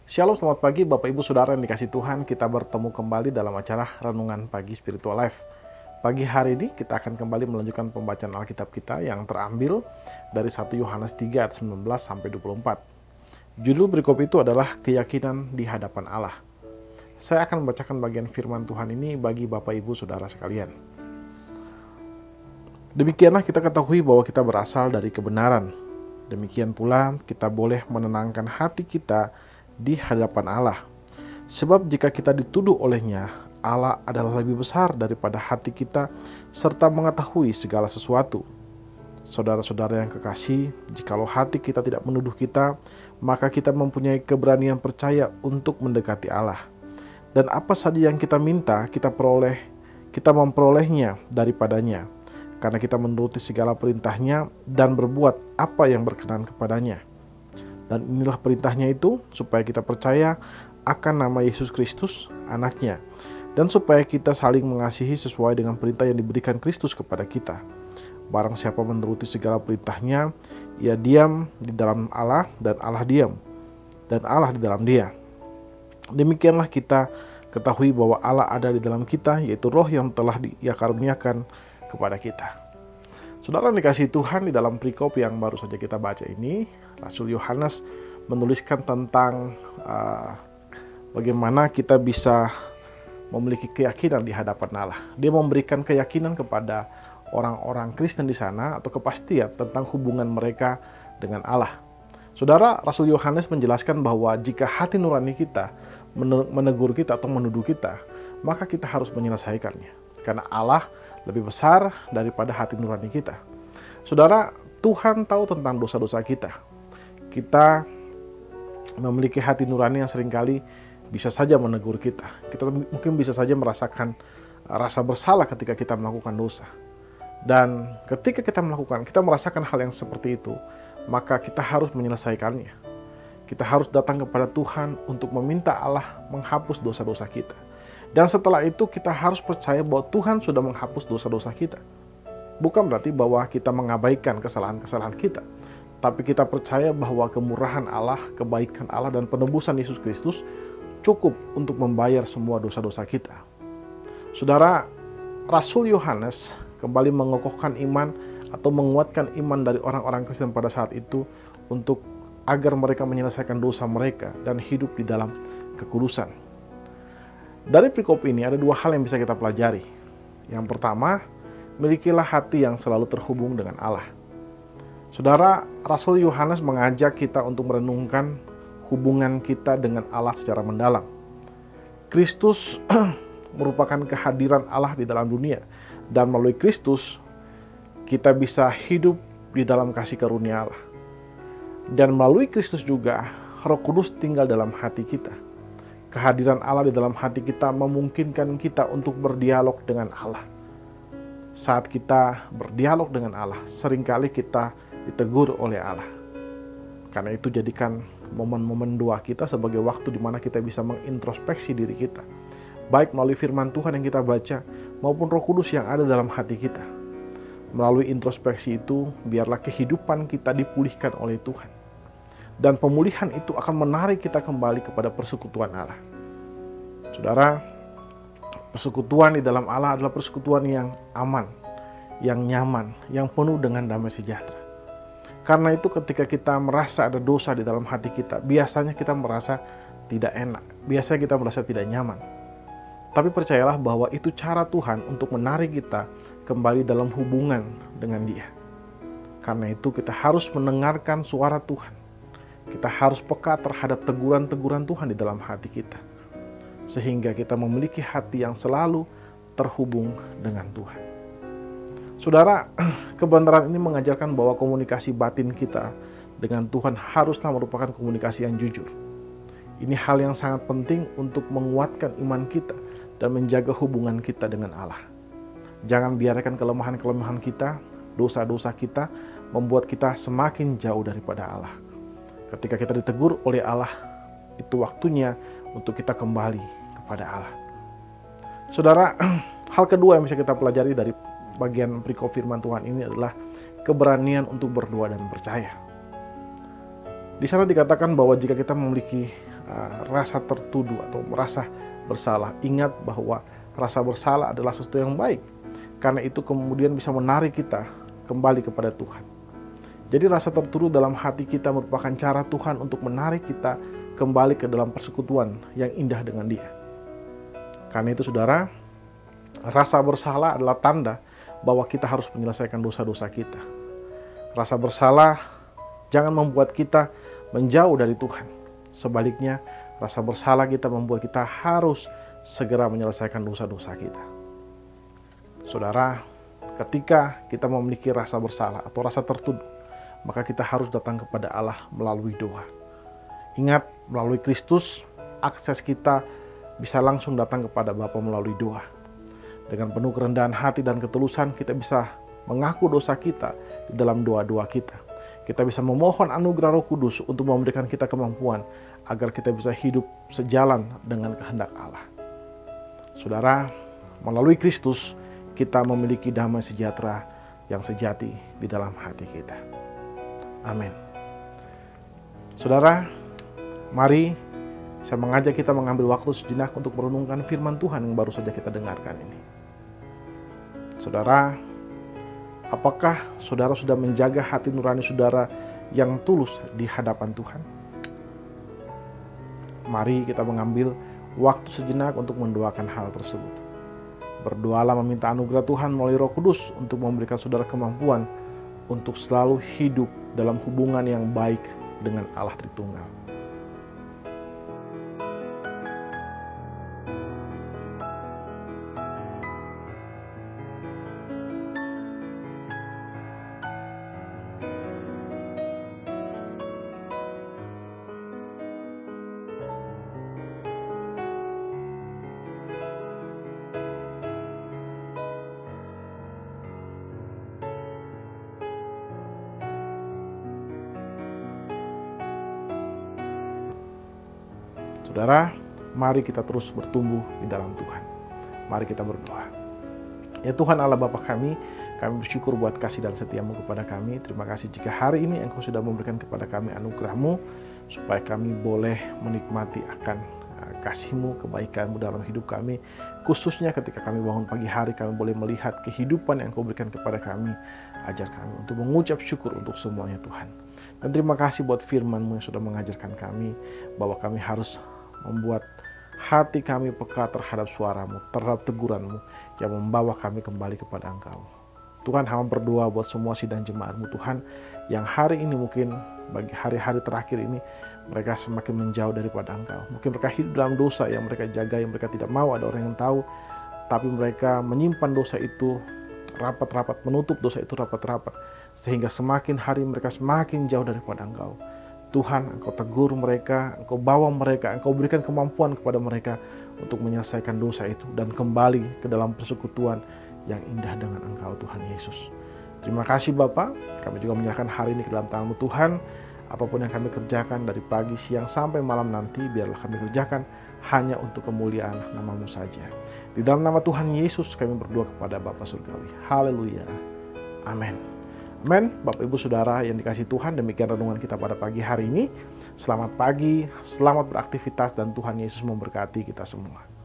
Shalom, selamat pagi Bapak Ibu Saudara yang dikasih Tuhan. Kita bertemu kembali dalam acara Renungan Pagi Spiritual Life. Pagi hari ini kita akan kembali melanjutkan pembacaan Alkitab kita yang terambil dari 1 Yohanes 3 ayat 19 sampai 24. Judul berikut itu adalah keyakinan di hadapan Allah. Saya akan membacakan bagian firman Tuhan ini bagi Bapak Ibu Saudara sekalian. Demikianlah kita ketahui bahwa kita berasal dari kebenaran. Demikian pula kita boleh menenangkan hati kita di hadapan Allah. Sebab jika kita dituduh olehnya, Allah adalah lebih besar daripada hati kita serta mengetahui segala sesuatu. Saudara-saudara yang kekasih, jikalau hati kita tidak menuduh kita, maka kita mempunyai keberanian percaya untuk mendekati Allah. Dan apa saja yang kita minta, kita memperolehnya daripadanya, karena kita menuruti segala perintahnya dan berbuat apa yang berkenan kepadanya. Dan inilah perintahnya itu, supaya kita percaya akan nama Yesus Kristus, anaknya. Dan supaya kita saling mengasihi sesuai dengan perintah yang diberikan Kristus kepada kita. Barang siapa menuruti segala perintahnya, ia diam di dalam Allah dan Allah diam. Dan Allah di dalam dia. Demikianlah kita ketahui bahwa Allah ada di dalam kita, yaitu roh yang telah Dia karuniakan kepada kita. Saudara yang dikasihi Tuhan, di dalam perikop yang baru saja kita baca ini, Rasul Yohanes menuliskan tentang bagaimana kita bisa memiliki keyakinan di hadapan Allah. Dia memberikan keyakinan kepada orang-orang Kristen di sana atau kepastian tentang hubungan mereka dengan Allah. Saudara, Rasul Yohanes menjelaskan bahwa jika hati nurani kita menegur kita atau menuduh kita, maka kita harus menyelesaikannya. Karena Allah lebih besar daripada hati nurani kita. Saudara, Tuhan tahu tentang dosa-dosa kita. Kita memiliki hati nurani yang seringkali bisa saja menegur kita. Kita mungkin bisa saja merasakan rasa bersalah ketika kita melakukan dosa. Dan ketika kita merasakan hal yang seperti itu, maka kita harus menyelesaikannya. Kita harus datang kepada Tuhan untuk meminta Allah menghapus dosa-dosa kita. Dan setelah itu kita harus percaya bahwa Tuhan sudah menghapus dosa-dosa kita. Bukan berarti bahwa kita mengabaikan kesalahan-kesalahan kita. Tapi kita percaya bahwa kemurahan Allah, kebaikan Allah, dan penebusan Yesus Kristus cukup untuk membayar semua dosa-dosa kita. Saudara, Rasul Yohanes kembali mengokohkan iman atau menguatkan iman dari orang-orang Kristen pada saat itu untuk agar mereka menyelesaikan dosa mereka dan hidup di dalam kekudusan. Dari perikop ini ada dua hal yang bisa kita pelajari. Yang pertama, milikilah hati yang selalu terhubung dengan Allah. Saudara, Rasul Yohanes mengajak kita untuk merenungkan hubungan kita dengan Allah secara mendalam. Kristus merupakan kehadiran Allah di dalam dunia. Dan melalui Kristus, kita bisa hidup di dalam kasih karunia Allah. Dan melalui Kristus juga, Roh Kudus tinggal dalam hati kita. Kehadiran Allah di dalam hati kita memungkinkan kita untuk berdialog dengan Allah. Saat kita berdialog dengan Allah, seringkali kita ditegur oleh Allah. Karena itu jadikan momen-momen doa kita sebagai waktu di mana kita bisa mengintrospeksi diri kita. Baik melalui firman Tuhan yang kita baca, maupun Roh Kudus yang ada dalam hati kita. Melalui introspeksi itu, biarlah kehidupan kita dipulihkan oleh Tuhan. Dan pemulihan itu akan menarik kita kembali kepada persekutuan Allah. Saudara, persekutuan di dalam Allah adalah persekutuan yang aman, yang nyaman, yang penuh dengan damai sejahtera. Karena itu ketika kita merasa ada dosa di dalam hati kita, biasanya kita merasa tidak enak, biasanya kita merasa tidak nyaman. Tapi percayalah bahwa itu cara Tuhan untuk menarik kita kembali dalam hubungan dengan Dia. Karena itu kita harus mendengarkan suara Tuhan. Kita harus peka terhadap teguran-teguran Tuhan di dalam hati kita. Sehingga kita memiliki hati yang selalu terhubung dengan Tuhan. Saudara, kebenaran ini mengajarkan bahwa komunikasi batin kita dengan Tuhan haruslah merupakan komunikasi yang jujur. Ini hal yang sangat penting untuk menguatkan iman kita dan menjaga hubungan kita dengan Allah. Jangan biarkan kelemahan-kelemahan kita, dosa-dosa kita, membuat kita semakin jauh daripada Allah. Ketika kita ditegur oleh Allah, itu waktunya untuk kita kembali kepada Allah. Saudara, hal kedua yang bisa kita pelajari dari bagian perikop firman Tuhan ini adalah keberanian untuk berdoa dan percaya. Di sana dikatakan bahwa jika kita memiliki rasa tertuduh atau merasa bersalah. Ingat bahwa rasa bersalah adalah sesuatu yang baik, karena itu kemudian bisa menarik kita kembali kepada Tuhan. Jadi rasa tertuduh dalam hati kita merupakan cara Tuhan untuk menarik kita kembali ke dalam persekutuan yang indah dengan Dia. Karena itu saudara, rasa bersalah adalah tanda bahwa kita harus menyelesaikan dosa-dosa kita. Rasa bersalah jangan membuat kita menjauh dari Tuhan. Sebaliknya, rasa bersalah kita membuat kita harus segera menyelesaikan dosa-dosa kita. Saudara, ketika kita memiliki rasa bersalah atau rasa tertuduh, maka kita harus datang kepada Allah melalui doa. Ingat, melalui Kristus, akses kita bisa langsung datang kepada Bapa melalui doa. Dengan penuh kerendahan hati dan ketulusan, kita bisa mengaku dosa kita di dalam doa-doa kita. Kita bisa memohon anugerah Roh Kudus untuk memberikan kita kemampuan agar kita bisa hidup sejalan dengan kehendak Allah. Saudara, melalui Kristus kita memiliki damai sejahtera yang sejati di dalam hati kita. Amin. Saudara, mari saya mengajak kita mengambil waktu sejenak untuk merenungkan firman Tuhan yang baru saja kita dengarkan ini. Saudara, apakah saudara sudah menjaga hati nurani saudara yang tulus di hadapan Tuhan? Mari kita mengambil waktu sejenak untuk mendoakan hal tersebut. Berdoalah meminta anugerah Tuhan melalui Roh Kudus untuk memberikan saudara kemampuan untuk selalu hidup dalam hubungan yang baik dengan Allah Tritunggal. Saudara, mari kita terus bertumbuh di dalam Tuhan. Mari kita berdoa. Ya Tuhan Allah Bapa kami bersyukur buat kasih dan setia-Mu kepada kami. Terima kasih jika hari ini Engkau sudah memberikan kepada kami anugerah-Mu, supaya kami boleh menikmati akan kasih-Mu, kebaikan-Mu dalam hidup kami. Khususnya ketika kami bangun pagi hari, kami boleh melihat kehidupan yang Engkau berikan kepada kami. Ajar kami untuk mengucap syukur untuk semuanya Tuhan. Dan terima kasih buat firman-Mu yang sudah mengajarkan kami bahwa kami harus membuat hati kami peka terhadap suara-Mu, terhadap teguran-Mu yang membawa kami kembali kepada Engkau. Tuhan, hamba berdoa buat semua sidang jemaat-Mu Tuhan, yang hari ini mungkin bagi hari-hari terakhir ini mereka semakin menjauh daripada Engkau. Mungkin mereka hidup dalam dosa yang mereka jaga, yang mereka tidak mau ada orang yang tahu, tapi mereka menyimpan dosa itu rapat-rapat, menutup dosa itu rapat-rapat, sehingga semakin hari mereka semakin jauh daripada Engkau. Tuhan, Engkau tegur mereka, Engkau bawa mereka, Engkau berikan kemampuan kepada mereka untuk menyelesaikan dosa itu dan kembali ke dalam persekutuan yang indah dengan Engkau Tuhan Yesus. Terima kasih Bapa, kami juga menyerahkan hari ini ke dalam tangan-Mu Tuhan. Apapun yang kami kerjakan dari pagi, siang, sampai malam nanti, biarlah kami kerjakan hanya untuk kemuliaan nama-Mu saja. Di dalam nama Tuhan Yesus kami berdoa kepada Bapa Surgawi. Haleluya. Amin. Amin. Bapak Ibu Saudara yang dikasihi Tuhan, demikian renungan kita pada pagi hari ini. Selamat pagi, selamat beraktivitas, dan Tuhan Yesus memberkati kita semua.